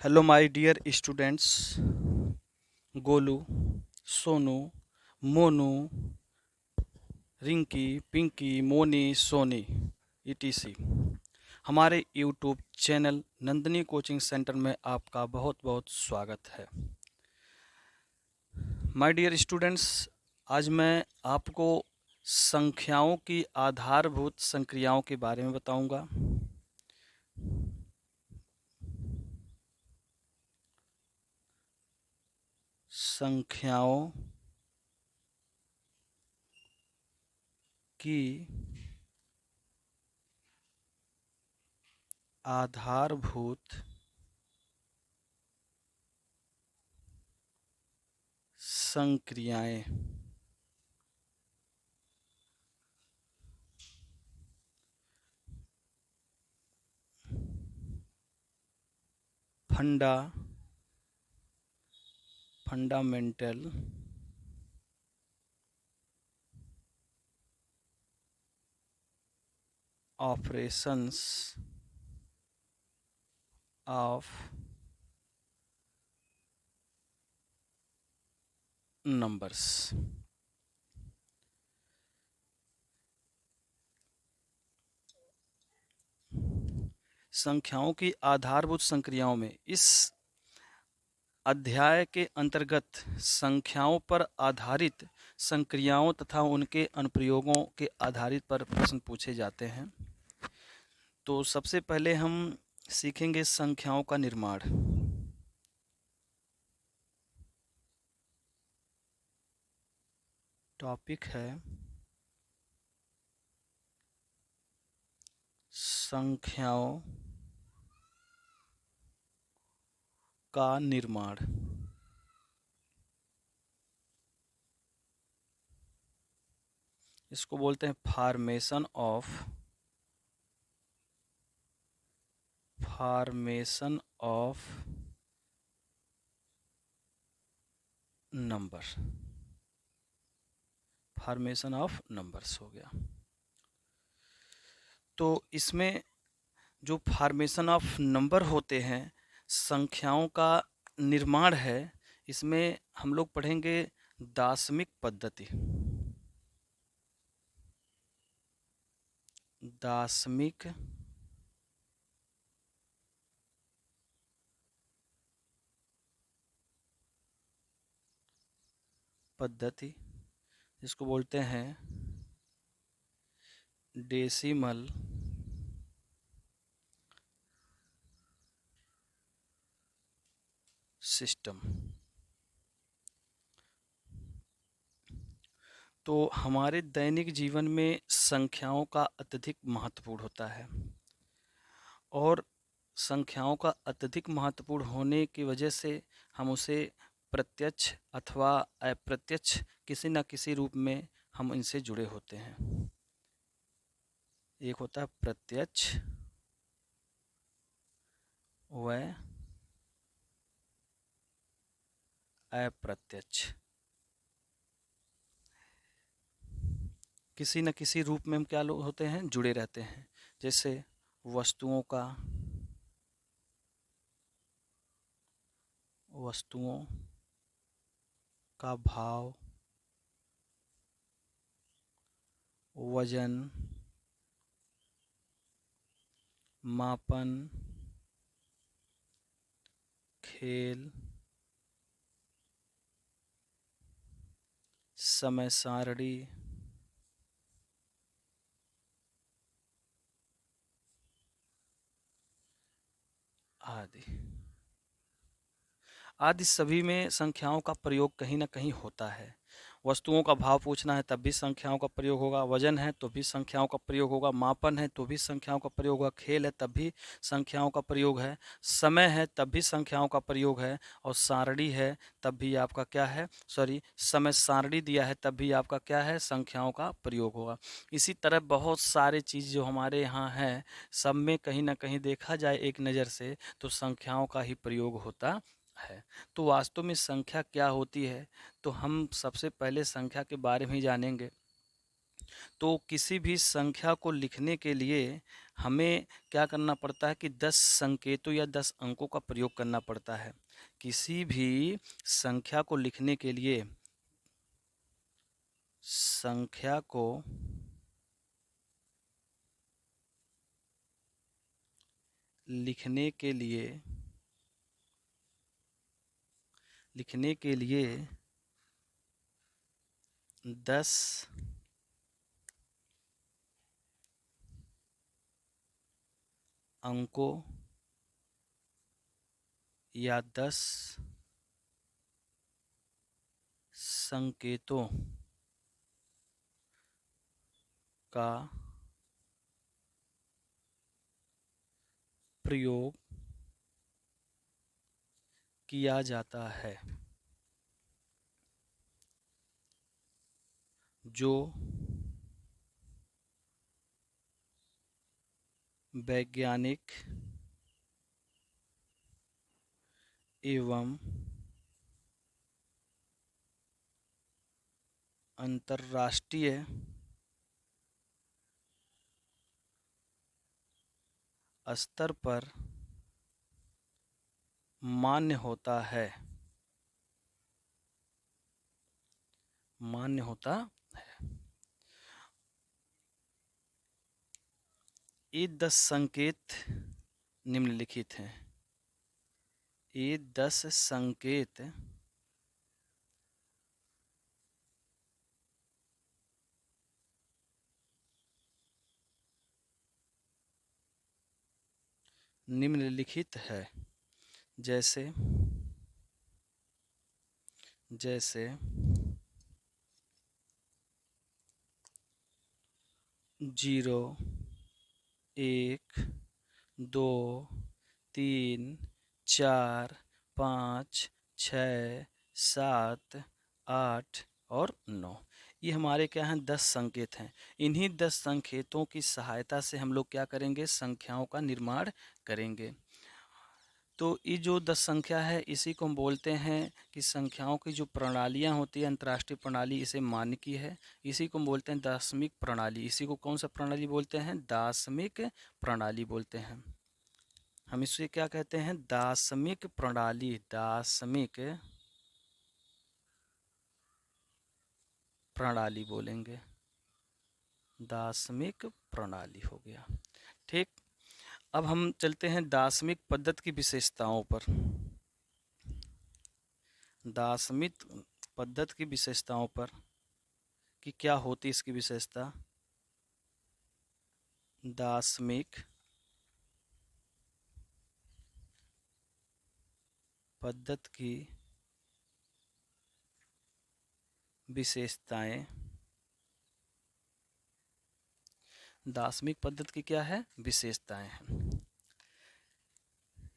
Hello my dear students. Golu, Sonu, Monu, Rinki, Pinki, Moni, Soni etc हमारे YouTube channel Nandini coaching centre में आपका बहुत बहुत स्वागत है। माय डियर स्टूडेंट्स, आज मैं आपको संख्याओं की आधारभूत संक्रियाओं के बारे में बताऊंगा। संख्याओं की आधारभूत संक्रियाएं। Fundamental operations of numbers. संख्याओं की आधारभूत संक्रियाओं में इस अध्याय के अंतर्गत संख्याओं पर आधारित संक्रियाओं तथा उनके अनुप्रयोगों के आधारित पर प्रश्न पूछे जाते हैं। तो सबसे पहले हम सीखेंगे संख्याओं का निर्माण। टॉपिक है संख्याओं का निर्माण। इसको बोलते हैं formation of number. Formation of numbers हो गया। तो इसमें जो फॉर्मेशन ऑफ नंबर होते हैं, संख्याओं का निर्माण है, इसमें हम लोग पढ़ेंगे दार्शनिक पद्धति। दार्शनिक पद्धति, जिसको बोलते हैं डेसिमल सिस्टम। तो हमारे दैनिक जीवन में संख्याओं का अत्यधिक महत्वपूर्ण होता है, और संख्याओं का अत्यधिक महत्वपूर्ण होने की वजह से हम उसे प्रत्यक्ष अथवा अप्रत्यक्ष किसी न किसी रूप में हम इनसे जुड़े होते हैं। एक होता है प्रत्यक्ष व अप्रत्यक्ष। किसी न किसी रूप में हम क्या लोग होते हैं, जुड़े रहते हैं। जैसे वस्तुओं का भाव, वजन, मापन, खेल, समय सारणी, आदि सभी में संख्याओं का प्रयोग कहीं ना कहीं होता है। वस्तुओं का भाव पूछना है तब भी संख्याओं का प्रयोग होगा, वजन है तो भी संख्याओं का प्रयोग होगा, मापन है तो भी संख्याओं का प्रयोग होगा, खेल है तब भी संख्याओं का प्रयोग है, समय है तब भी संख्याओं का प्रयोग है, और सारणी है तब भी आपका क्या है, समय सारणी दिया है तब भी आपका क्या है, संख्याओं का प्रयोग होगा। इसी तरह बहुत सारे चीज़ जो हमारे यहाँ हैं, सब में कहीं ना कहीं देखा जाए एक नज़र से तो संख्याओं का ही प्रयोग होता है। तो वास्तव में संख्या क्या होती है, तो हम सबसे पहले संख्या के बारे में ही जानेंगे। तो किसी भी संख्या को लिखने के लिए हमें क्या करना पड़ता है कि 10 संकेतों या 10 अंकों का प्रयोग करना पड़ता है। किसी भी संख्या को लिखने के लिए संख्या को लिखने के लिए 10 अंकों या 10 संकेतों का प्रयोग किया जाता है, जो वैज्ञानिक एवं अंतर्राष्ट्रीय स्तर पर मान्य होता है। ये 10 संकेत निम्नलिखित हैं। ये 10 संकेत निम्नलिखित है। जैसे 0, 1, 2, 3, 4, 5, 6, 7, 8 और 9। ये हमारे क्या हैं 10 संकेत हैं। इन्हीं 10 संकेतों की सहायता से हम लोग क्या करेंगे, संख्याओं का निर्माण करेंगे। तो ये जो 10 संख्या है इसी को हम बोलते हैं कि संख्याओं की जो प्रणालियाँ होती है, अंतर्राष्ट्रीय प्रणाली इसे मानकी है। इसी को हम बोलते हैं दार्शनिक प्रणाली। इसी को कौन सा प्रणाली बोलते हैं, दार्शनिक प्रणाली बोलते हैं। हम इसे क्या कहते हैं, दार्शनिक प्रणाली। दार्शनिक प्रणाली बोलेंगे, दार्शनिक प्रणाली हो गया। ठीक, अब हम चलते हैं दार्शनिक पद्धति की विशेषताओं पर। दार्शनिक पद्धति की विशेषताओं पर कि क्या होती इसकी विशेषता। दार्शनिक पद्धति की विशेषताएं। दार्शनिक पद्धति की क्या है, विशेषताएं हैं।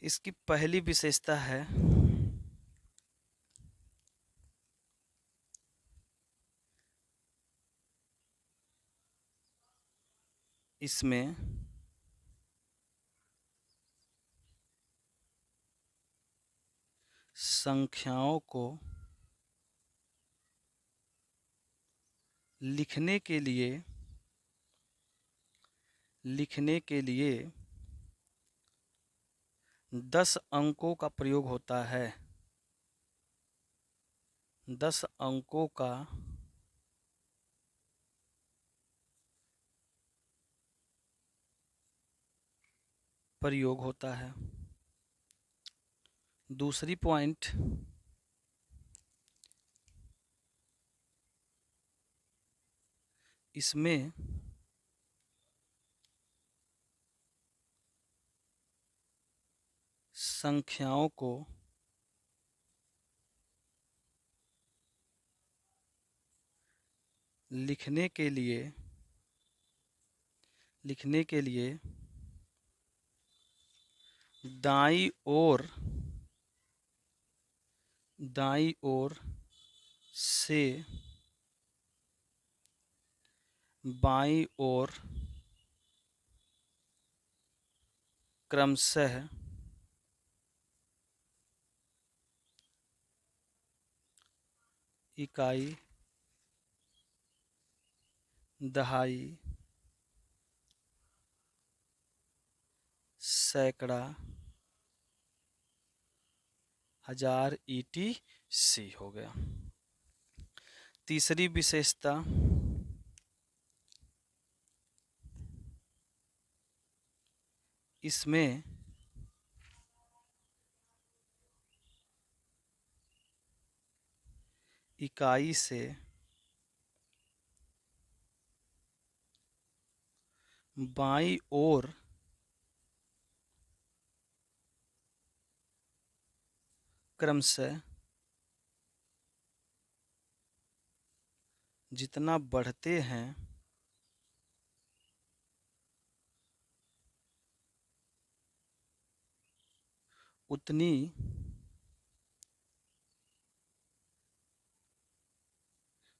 इसकी पहली विशेषता है इसमें संख्याओं को लिखने के लिए 10 अंकों का प्रयोग होता है। 10 अंकों का प्रयोग होता है। दूसरी पॉइंट, इसमें संख्याओं को लिखने के लिए दाईं ओर से बाईं ओर क्रमशः इकाई, दहाई, सैकड़ा, हजार, ETC हो गया। तीसरी विशेषता, इसमें इकाई से बाईं ओर क्रमशः जितना बढ़ते हैं उतनी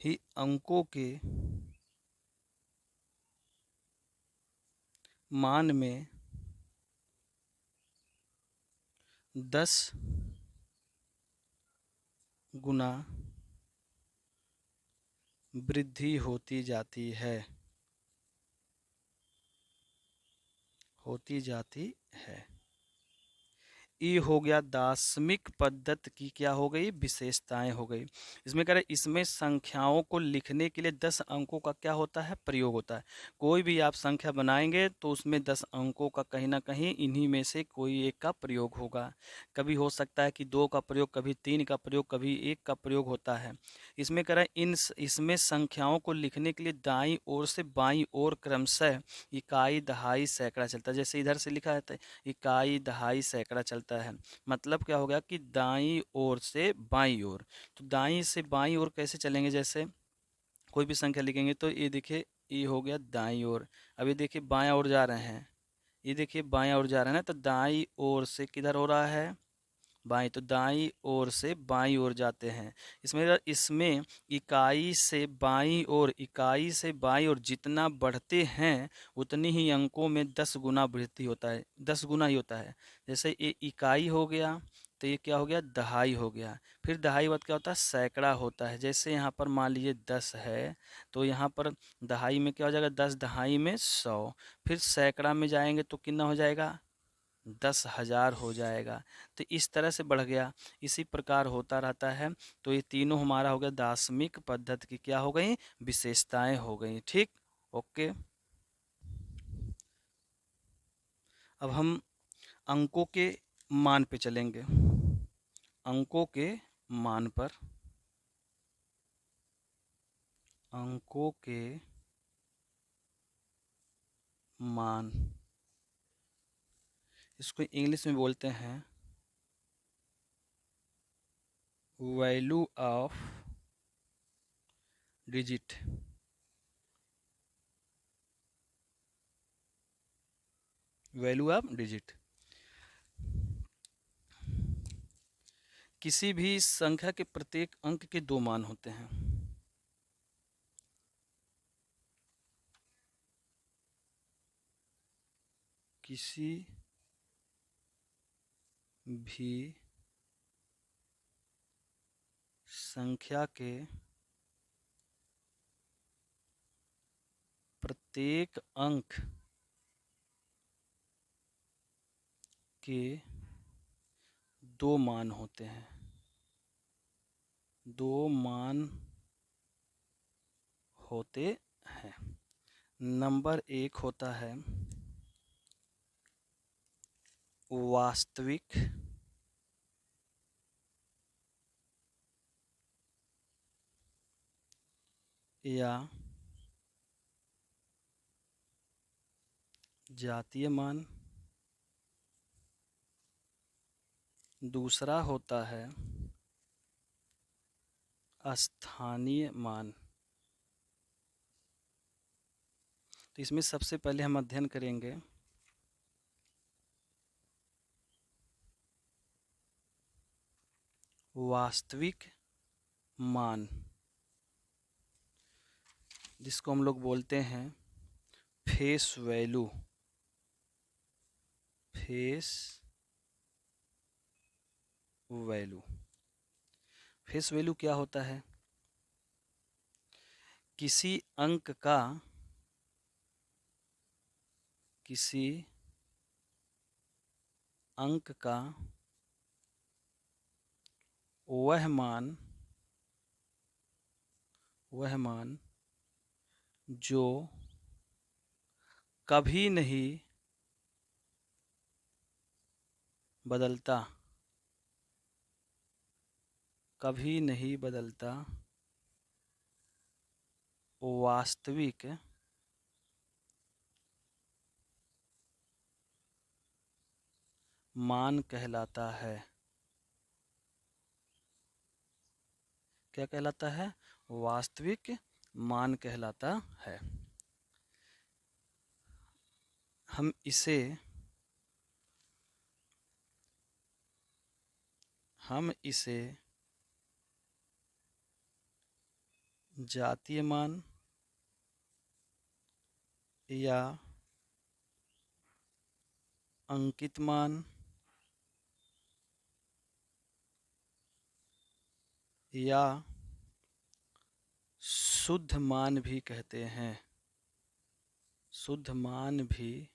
ही अंकों के मान में 10 गुना वृद्धि होती जाती है, ये हो गया दार्शनिक पद्धति की क्या हो गई, विशेषताएं हो गई। इसमें कह रहे इसमें संख्याओं को लिखने के लिए 10 अंकों का क्या होता है, प्रयोग होता है। कोई भी आप संख्या बनाएंगे तो उसमें 10 अंकों का कहीं ना कहीं इन्हीं में से कोई एक का प्रयोग होगा। कभी हो सकता है कि 2 का प्रयोग, कभी 3 का प्रयोग, कभी 1 का प्रयोग होता है। इसमें कह रहे इसमें संख्याओं को लिखने के लिए दाईं ओर से बाईं ओर क्रमशः इकाई, दहाई, सैकड़ा चलता है। जैसे इधर से लिखा है इकाई, दहाई, सैकड़ा चलता है। मतलब क्या हो गया कि दाईं ओर से बाईं ओर। तो दाईं से बाईं ओर कैसे चलेंगे, जैसे कोई भी संख्या लिखेंगे तो ये देखिए ये हो गया दाईं ओर। अभी देखिए बायां ओर जा रहे हैं, ये देखिए बायां ओर जा रहे हैं ना, तो दाईं ओर से किधर हो रहा है, बाईं। तो दाईं ओर से बाईं ओर जाते हैं। इसमें इकाई से बाईं ओर, इकाई से बाईं ओर जितना बढ़ते हैं उतनी ही अंकों में 10 गुना वृद्धि होता है, 10 गुना ही होता है। जैसे ये इकाई हो गया तो ये क्या हो गया, दहाई हो गया। फिर दहाई बाद क्या होता है, सैकड़ा होता है। जैसे यहाँ पर मान लीजिए 10 है तो यहाँ पर दहाई में क्या हो जाएगा, 10 दहाई में 100। फिर सैकड़ा में जाएंगे तो कितना हो जाएगा, 10,000 हो जाएगा। तो इस तरह से बढ़ गया, इसी प्रकार होता रहता है। तो ये तीनों हमारा हो गया दार्शनिक पद्धति की क्या हो गई, विशेषताएं हो गई। ठीक, ओके। अब हम अंकों के मान पे चलेंगे। अंकों के मान पर, अंकों के मान, इसको इंग्लिश में बोलते हैं value of digit. Value of digit, किसी भी संख्या के प्रत्येक अंक के 2 मान होते हैं। किसी भी संख्या के प्रत्येक अंक के 2 मान होते हैं। 2 मान होते हैं। नंबर 1 होता है वास्तविक या जातीय मान। दूसरा होता है स्थानीय मान। तो इसमें सबसे पहले हम अध्ययन करेंगे वास्तविक मान, जिसको हम लोग बोलते हैं face value. Face value, face value क्या होता है, किसी अंक का, किसी अंक का वह मान जो कभी नहीं बदलता, कभी नहीं बदलता, वास्तविक मान कहलाता है। क्या कहलाता है? वास्तविक मान कहलाता है। हम इसे जातीय मान या अंकित मान या शुद्ध मान भी कहते हैं। शुद्ध मान भी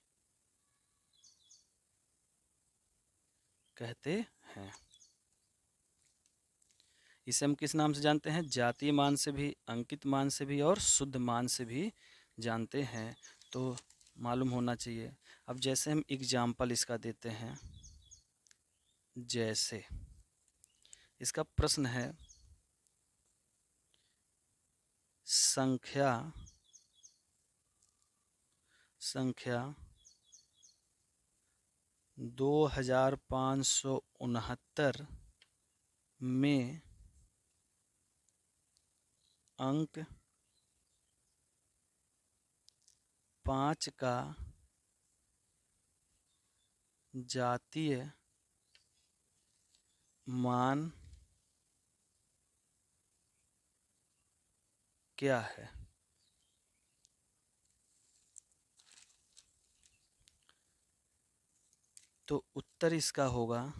कहते हैं। इसे हम किस नाम से जानते हैं? जातीय मान से भी, अंकित मान से भी और शुद्ध मान से भी जानते हैं। तो मालूम होना चाहिए। अब जैसे हम एग्जाम्पल इसका देते हैं, जैसे इसका प्रश्न है संख्या 2569 में अंक 5 का जातीय मान क्या है? तो उत्तर इसका होगा,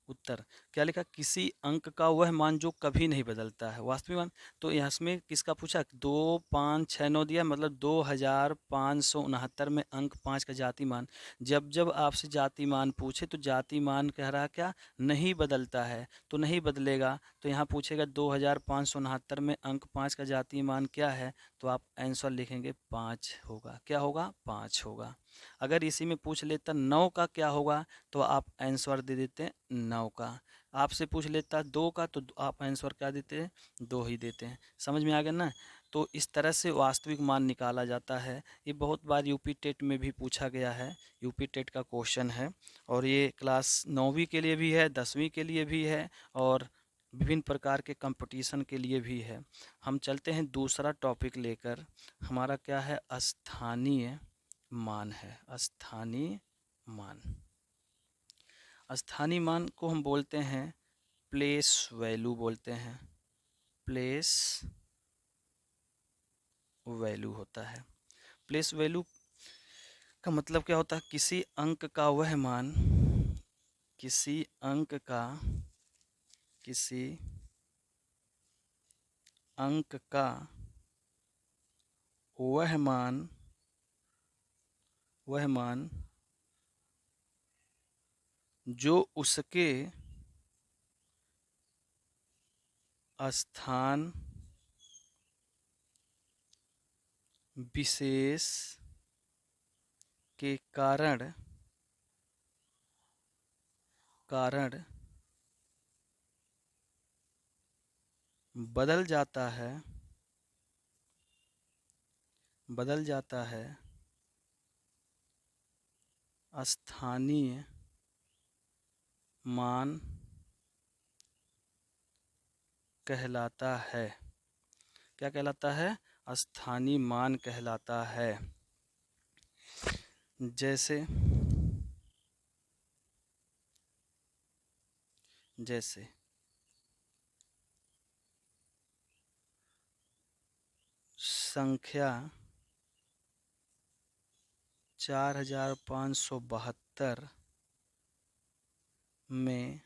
उत्तर क्या लिखा? किसी अंक का वह मान जो कभी नहीं बदलता है, वास्तविक मान। तो इसमें किसका पूछा? 2569 दिया, मतलब 2569 में अंक 5 का जाति मान। जब जब आपसे जाति मान पूछे तो जाति मान कह रहा क्या? नहीं बदलता है, तो नहीं बदलेगा। तो यहाँ पूछेगा 2569 में अंक 5 का जाति मान क्या है, तो आप आंसर लिखेंगे 5 होगा। क्या होगा? 5 होगा। अगर इसी में पूछ लेता 9 का क्या होगा, तो आप आंसर दे देते 9 का। आपसे पूछ लेता 2 का, तो आप आंसर क्या देते हैं? 2 ही देते हैं। समझ में आ गया ना? तो इस तरह से वास्तविक मान निकाला जाता है। ये बहुत बार यूपी टेट में भी पूछा गया है। यूपी टेट का क्वेश्चन है, और ये क्लास 9वीं के लिए भी है, 10वीं के लिए भी है, और विभिन्न प्रकार के कंपटीशन के लिए भी है। हम चलते हैं दूसरा टॉपिक लेकर। हमारा क्या है? स्थानीय मान है। स्थानीय मान, स्थानीय मान को हम बोलते हैं प्लेस वैल्यू बोलते हैं। प्लेस वैल्यू होता है। प्लेस वैल्यू का मतलब क्या होता है? किसी अंक का वह मान, किसी अंक का, किसी अंक का वह मान, वह मान जो उसके स्थान विशेष के कारण बदल जाता है, बदल जाता है, स्थानीय मान कहलाता है। क्या कहलाता है? स्थानीय मान कहलाता है। जैसे जैसे संख्या 4572 में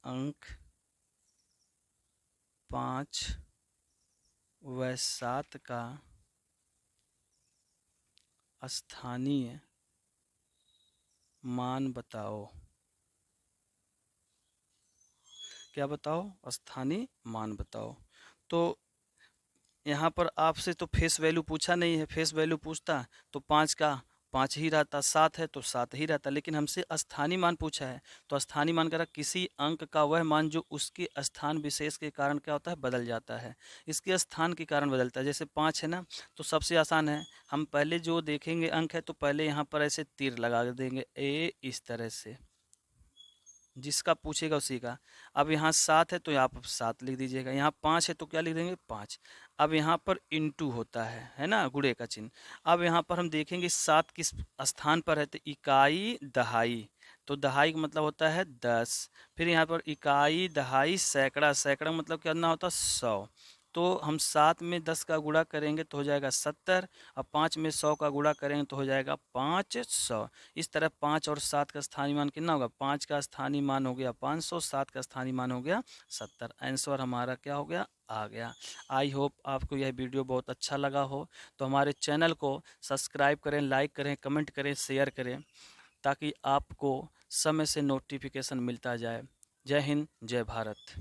अंक 5 व 7 का स्थानीय मान बताओ। क्या बताओ? स्थानीय मान बताओ। तो यहाँ पर आपसे तो फेस वैल्यू पूछा नहीं है, फेस वैल्यू पूछता तो 5 का 5 ही रहता, 7 है तो 7 ही रहता, लेकिन हमसे स्थानीय मान पूछा है। तो स्थानीय मान करा किसी अंक का वह मान जो उसके स्थान विशेष के कारण क्या होता है, बदल जाता है। इसके स्थान के कारण बदलता है। जैसे 5 है ना, तो सबसे आसान है, हम पहले जो देखेंगे अंक है तो पहले यहाँ पर ऐसे तीर लगा देंगे ए, इस तरह से, जिसका पूछेगा उसी का। अब यहाँ 7 है तो यहाँ पर 7 लिख दीजिएगा, यहाँ 5 है तो क्या लिख देंगे 5। अब यहाँ पर इंटू होता है ना, गुणे का चिन्ह। अब यहाँ पर हम देखेंगे 7 किस स्थान पर है, तो इकाई दहाई, तो दहाई का मतलब होता है 10। फिर यहाँ पर इकाई दहाई सैकड़ा, सैकड़ा मतलब कितना होता है 100। तो हम 7 में 10 का गुणा करेंगे तो हो जाएगा 70, और 5 में 100 का गुणा करेंगे तो हो जाएगा 500। इस तरह 5 और 7 का स्थानीय मान कितना होगा, 5 का स्थानीय मान हो गया 500, 7 का स्थानीय मान हो गया 70। आंसर हमारा क्या हो गया, आ गया। आई होप आपको यह वीडियो बहुत अच्छा लगा हो। तो हमारे चैनल को सब्सक्राइब करें, लाइक करें, कमेंट करें, शेयर करें, ताकि आपको समय से नोटिफिकेशन मिलता जाए। जय हिंद, जय भारत।